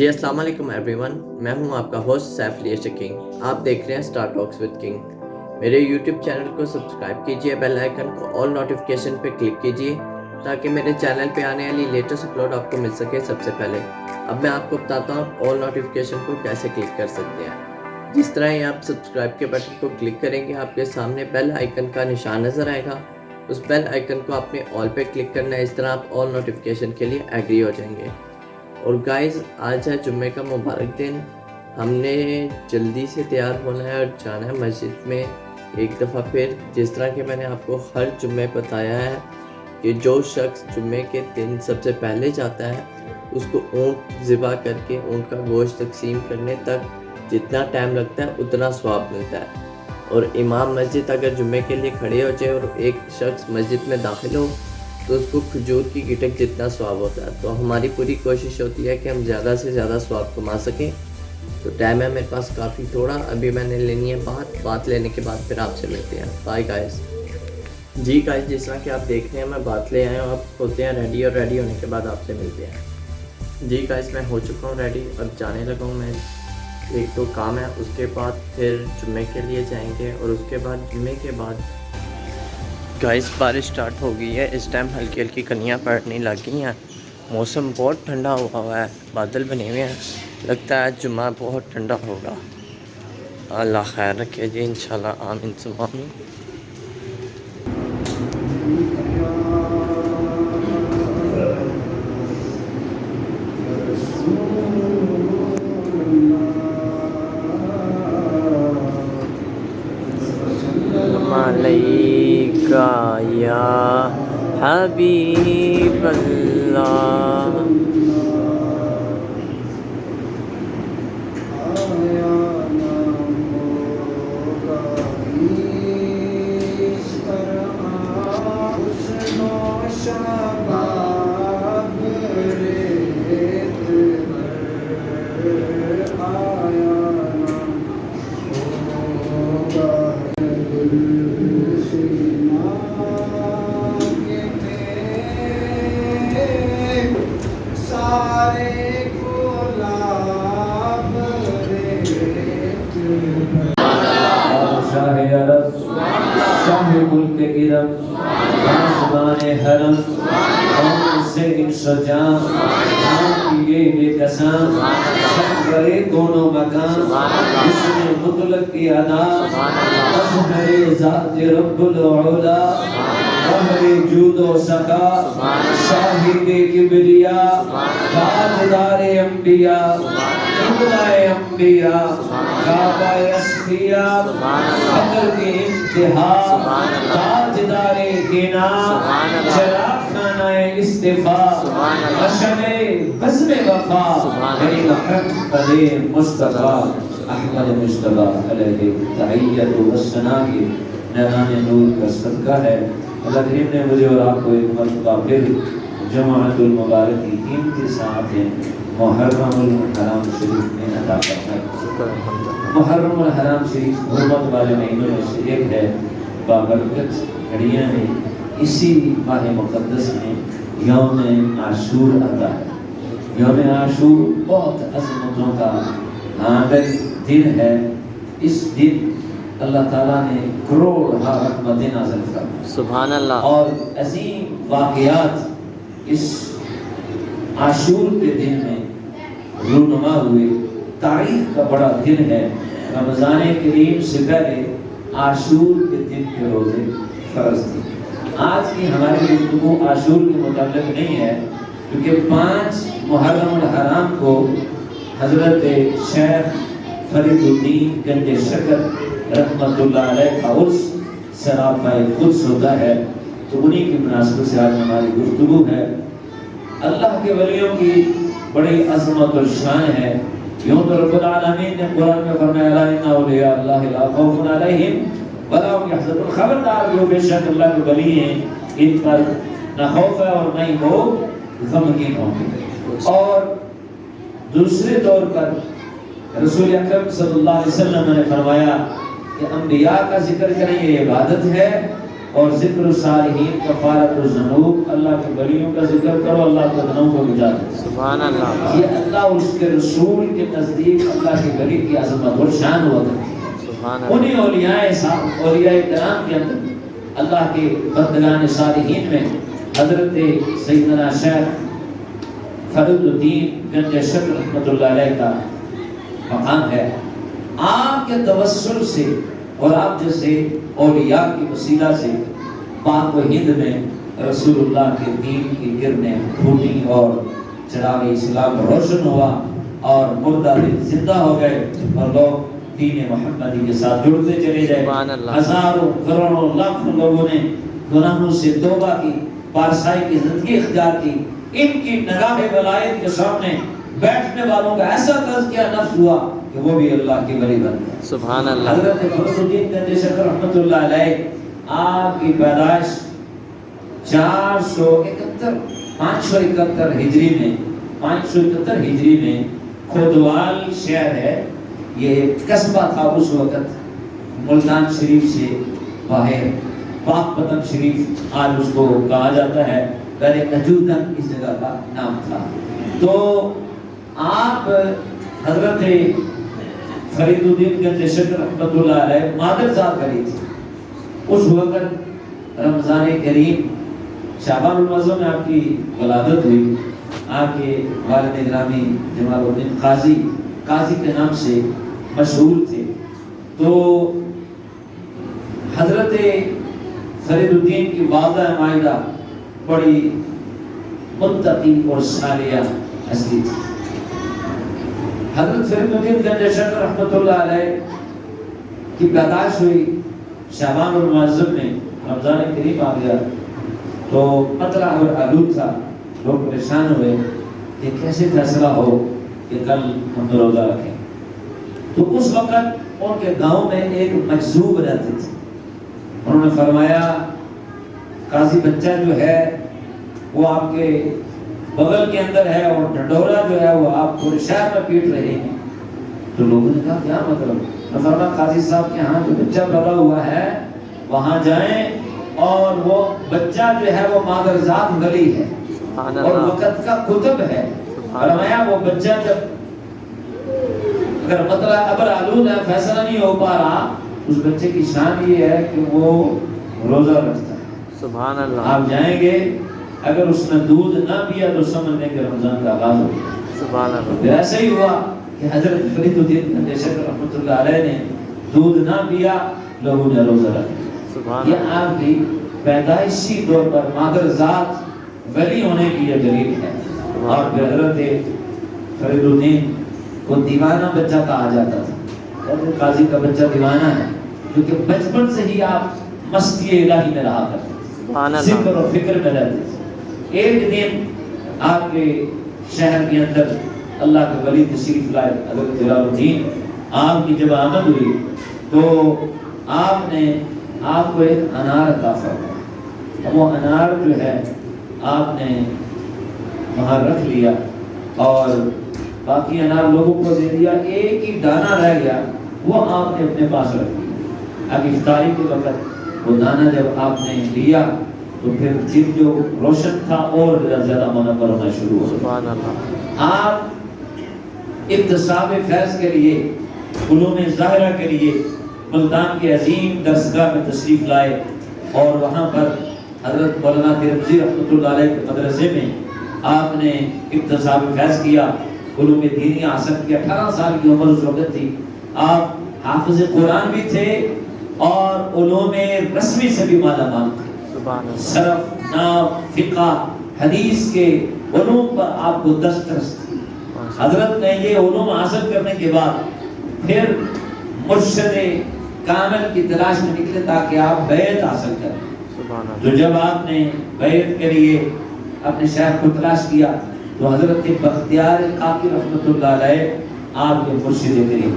جی السلام علیکم every one, میں ہوں آپ کا ہوسٹ سیف علی کنگ۔ آپ دیکھ رہے ہیں اسٹار ٹاکس ود کنگ۔ میرے یوٹیوب چینل کو سبسکرائب کیجیے، بیل آئیکن کو آل نوٹیفیکیشن پہ کلک کیجیے تاکہ میرے چینل پہ آنے والی لیٹسٹ اپلوڈ آپ کو مل سکے سب سے پہلے۔ اب میں آپ کو بتاتا ہوں آپ آل نوٹیفیکیشن کو کیسے کلک کر سکتے ہیں۔ جس طرح ہی آپ سبسکرائب کے بٹن کو کلک کریں گے، آپ کے سامنے بیل آئیکن کا نشان نظر آئے گا۔ اس بیل آئیکن کو آپ نے آل پہ کلک کرنا ہے، اس طرح آپ آل نوٹیفیکیشن کے لیے ایگری ہو جائیں گے۔ اور گائز، آج ہے جمعے کا مبارک دن۔ ہم نے جلدی سے تیار ہونا ہے اور جانا ہے مسجد میں ایک دفعہ پھر۔ جس طرح کہ میں نے آپ کو ہر جمعے بتایا ہے کہ جو شخص جمعے کے دن سب سے پہلے جاتا ہے اس کو اونٹ ذبح کر کے اونٹ کا گوشت تقسیم کرنے تک جتنا ٹائم لگتا ہے اتنا ثواب ملتا ہے۔ اور امام مسجد اگر جمعے کے لیے کھڑے ہو جائے اور ایک شخص مسجد میں داخل ہو تو اس کو کھجور کی گٹک جتنا ثواب ہوتا ہے۔ تو ہماری پوری کوشش ہوتی ہے کہ ہم زیادہ سے زیادہ ثواب کما سکیں۔ تو ٹائم ہے میرے پاس کافی تھوڑا، ابھی میں نے لینی ہے بات لینے کے بعد پھر آپ سے ملتے ہیں۔ Bye guys. جی گائز، جس طرح کہ آپ دیکھ رہے ہیں میں بات لے آیا ہوں، آپ ہوتے ہیں ریڈی، اور ریڈی ہونے کے بعد آپ سے ملتے ہیں۔ جی گائز، میں ہو چکا ہوں ریڈی، اب جانے لگا ہوں میں۔ ایک تو کام ہے، اس کے بعد پھر جمعے کے لیے جائیں گے، اور اس کے بعد جمعے کے بعد گائز بارش سٹارٹ ہو گئی ہے۔ اس ٹائم ہلکی ہلکی کنیاں پڑنے لگ گئی ہیں، موسم بہت ٹھنڈا ہوا ہے، بادل بنے ہوئے ہیں، لگتا ہے جمعہ بہت ٹھنڈا ہوگا۔ اللہ خیر رکھے جی، انشاءاللہ، آمین ثم آمین۔ علیکہ یا حبیب اللہ، شاہ ملک گرم پاسبان حرم اور سے انسجام کیے بے قسم سرورے کونو مکان اس نے مطلق کی ادا اظہر ذات رب العلا قہر جود و سخا شاہد کبریا تاجدار انبیاء قبلہ انبیاء کعبہ اسفیاء فقر کی انتہا تاجدار غنا چراغ خانہ استفاء مشعل بزم وفا میری محمد مصطفیٰ احمد مصطفیٰ علیہ تحیت و ثنا کی نعران نور کا صدقہ ہے۔ اللہ کریم نے مجھے اور آپ کو ایک مرتبہ پھر جمعۃ المبارک کی قیمتی ساعتیں محرم الحرام شریف میں عطا فرمائے۔ محرم الحرام شریف حرمت والے مہینوں میں سے ایک ہے، بابرکت گھڑیاں میں اسی ماہ مقدس میں یوم عاشور آتا ہے۔ یوم عاشور بہت عظمتوں کا حامل دن ہے۔ اس دن اللہ تعالیٰ نے کروڑ رحمتیں نازل فرمائیں، سبحان اللہ، اور عظیم واقعات اس عاشور کے دن میں رونما ہوئے۔ تاریخ کا بڑا دن ہے۔ رمضان کریم سے پہلے عاشور کے دن کے روزے فرض تھے۔ آج کی ہماری گفتگو عاشور کے متعلق نہیں ہے، کیونکہ 5 محرم الحرام کو حضرت شیخ فرید الدین گنج شکر رحمت اللہ علیہ کا عرس سراپا قدس ہوتا ہے، تو انہی کی مناسبت سے آج ہماری گفتگو ہے۔ اللہ کے ولیوں کی بڑی عظمت اور شان ہے۔ یوں تو رب العالمین نے قرآن میں فرمایا الا ان اولیاء اللہ لا خوف علیہم ولا هم يحزنون، خبردار جو بے شک اللہ کے ولی ہیں ان پر نہ خوف ہے اور نہ ہی وہ غمگین ہوں گے۔ اور دوسرے طور پر رسول اکرم صلی اللہ علیہ وسلم نے فرمایا کہ انبیاء کا ذکر کریں یہ عبادت ہے، اور ذکر صالحین کفارت الذنوب، اللہ کے ولیوں کا ذکر کرو، اللہ کے گناہوں کو مٹا دے. سبحان اللہ. یہ اللہ اور اس کے رسول کے نزدیک اللہ کے ولی کی عظمت اور شان ہوا کرتی ہے. سبحان اللہ. انہیں اولیاء کرام کے اندر اللہ کے بندگان صالحین میں حضرت سیدنا شیخ فرید الدین گنج شکر رحمۃ اللہ علیہ کا مقام ہے. آپ کے توسل سے اور آپ جیسے اولیاء کی وسیلہ سے پاک و ہند میں رسول اللہ کے دین کی کرنیں پھوٹی اور چراغ اسلام روشن ہوا اور مردہ دل زندہ ہو گئے اور لوگ دین محمدی کے ساتھ جڑتے چلے جائے. ہزاروں کروڑوں لاکھوں لوگوں نے گناہوں سے توبہ کی، پارسائی کی زندگی اختیار کی. ان کی نگاہ ولایت کے سامنے بیٹھنے والوں کا ایسا تزکیہ نفس ہوا کہ وہ بھی اللہ کی ولی بن گئے. سبحان اللہ. حضرت فرید الدین گنج شکر رحمۃ اللہ علیہ آپ کی پیدائش 571 ہجری میں کھودوال شہر ہے، یہ قصبہ تھا اس وقت ملتان شریف سے باہر، پاک پتن شریف آج اس کو کہا جاتا ہے، پہلے نجودن اس جگہ کا نام تھا. تو آپ حضرت فرید الدین گنج شکر رحمۃ اللہ علیہ مادر ذات کری تھی. اس وقت رمضان کریم شعبان المعظم میں آپ کی ولادت ہوئی. آپ کے والد گرامی جمال الدین قاضی کے نام سے مشہور تھے. تو حضرت فرید الدین کی والدہ مائدہ بڑی متقی اور صالحہ ہستی تھی. حضرت فرید الدین گنج شکر رحمۃ اللہ علیہ کی پیدائش ہوئی شعبان المعظم میں، رمضان کریم آ گیا تو پتلا اور آلود تھا. لوگ پریشان ہوئے کہ کیسے فیصلہ ہو کہ کل ہم روزہ رکھیں. تو اس وقت ان کے گاؤں میں ایک مجذوب رہتے تھے. انہوں نے فرمایا قاضی بچہ جو ہے وہ آپ کے بغل کے اندر ہے اور ڈنڈورا جو ہے وہ آپ پورے شہر میں پیٹ رہے ہیں. تو لوگوں نے کہا کیا مطلب؟ فرمایا قاضی صاحب کے ہاں جو بچہ پیدا ہوا ہے وہاں جائیں اور وہ بچہ جو ہے وہ مادر ذات ولی ہے اور وقت کا کتب ہے. فرمایا وہ بچہ جب اگر مطلب ابر آلود ہے، فیصلہ نہیں ہو پا رہا، اس بچے کی شان یہ ہے کہ وہ روزہ رکھتا ہے. سبحان اللہ. آپ جائیں گے، اگر اس نے دودھ نہ پیا تو سمجھ لیں کہ رمضان کا آغاز ہو گیا. سبحان اللہ. پھر ایسا ہی ہوا کہ حضرت فرید الدین گنج شکر رحمۃ اللہ علیہ نے دودھ نہ پیا، لوگوں نے روزہ رکھا. یہ آپ کی پیدائشی طور پر مادر ذات ولی ہونے کی یہ دلیل ہے. اور پھر حضرت فرید الدین کو دیوانہ بچہ کہا جاتا تھا. قاضی کا بچہ دیوانہ ہے کیونکہ بچپن سے ہی آپ مستی الہی میں رہا کرتے تھے، ذکر اور فکر میں رہتے تھے. ایک دن آپ کے شہر کے اندر اللہ کے ولی تشریف لائے حضرت جلال الدین. آپ کی جب آمد ہوئی تو آپ نے آپ کو ایک انار عطا فرمایا. وہ انار جو ہے آپ نے وہاں رکھ لیا اور باقی انار لوگوں کو دے دیا. ایک ہی دانہ رہ گیا، وہ آپ نے اپنے پاس رکھ لیا. اب افطاری کے وقت وہ دانہ جب آپ نے لیا تو پھر دل جو روشن تھا اور زیادہ منور ہونا شروع ہو گیا. آپ اکتساب فیض کے لیے، علوم ظاہرہ کے لیے ملتان کے عظیم درسگاہ میں تشریف لائے اور وہاں پر حضرت مولانا ترمذی رحمۃ اللہ علیہ کے مدرسے میں آپ نے اکتساب فیض کیا، علوم دینی حاصل کیا. 18 سال کی عمر اس وقت تھی. آپ حافظ قرآن بھی تھے اور علوم رسمی سے بھی مالا مال تھے. صرف، نحو، فقہ، حدیث کے علوم پر آپ کو دسترس تھی. حضرت نے یہ علوم حاصل کرنے کے بعد پھر مرشد کامل کی تلاش میں نکلے تاکہ آپ بیعت حاصل کریں. تو جب آپ نے بیعت کے لیے اپنے شیخ کو تلاش کیا تو حضرت بختیار کاکی رحمۃ اللہ علیہ آپ کے مرشد کریم.